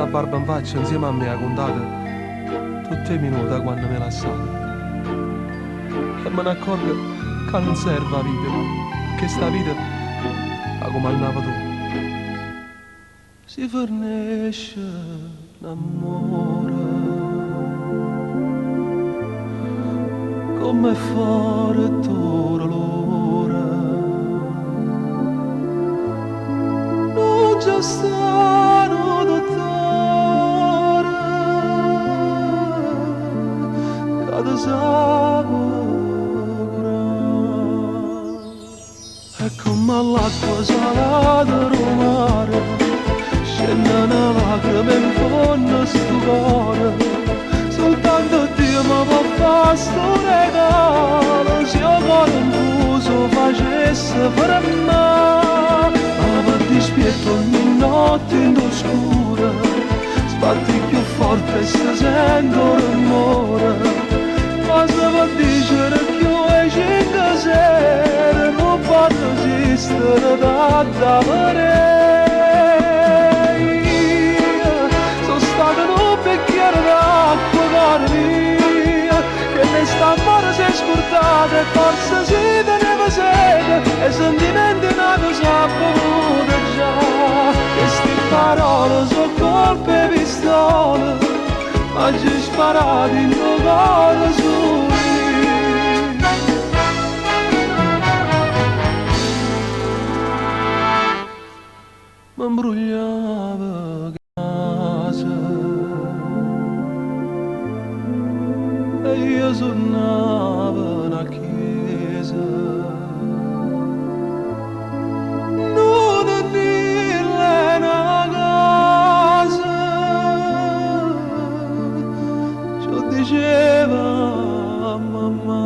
sta barba in faccia insieme a me ha contato tutti i minuti quando mi lasciate. E me ne accorgo che non serve la vita, che sta vita la comandava tu. Si fornisce l'amore come fare t'ora l'ora. Non c'è stato dottore che ti sa curare. È come l'acqua salata del mare, scende una lacrima in fondo a sto cuore. Soltanto Dio mi può fare sto regalo, se io cuore infuso facesse per me. Ma per dispietto ogni notte in oscura sbatti più forte e si sente rumore. Cosa può dire che io cinque sere non posso esistere da davvero. Sono stato in un bicchiere d'acqua cara mia, che ne sta mare si è scordata e forse si teneva sete e sentimenti nati sa bevuta già. E sti parole sono colpe e pistole, ma ci sparati in tuo cuore soli. Mi imbrugliava casa e io suonavo una chiesa. Non è dirle una cosa, ci diceva mamma.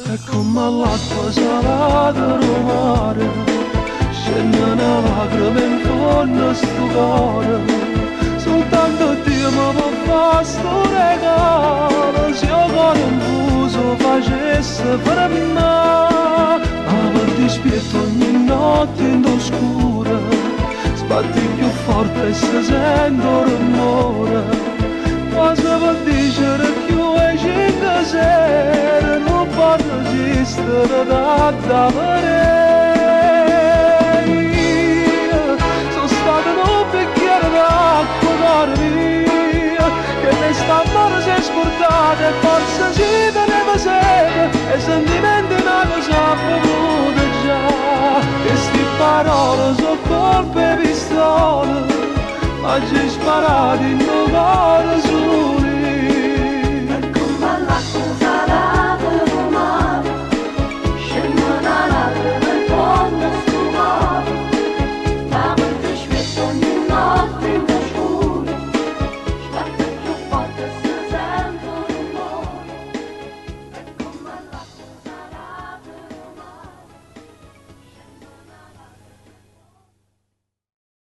E come l'acqua salata del mare, scende una lacrima in fondo a sto cuore. Soltanto Dio mi può fare sto regalo, se io cuore infuso facesse per me. Ma per dispietto ogni notte in oscura sbatti più forte e si sente rumore. Cosa vuol dire che io e cinque sere non posso esistere da davvero. Sta mare si è scordata e forse si teneva sete e sentimenti nati sa bevuta già. E sti parole sono colpe e pistole, ma ci sparati in tuo cuore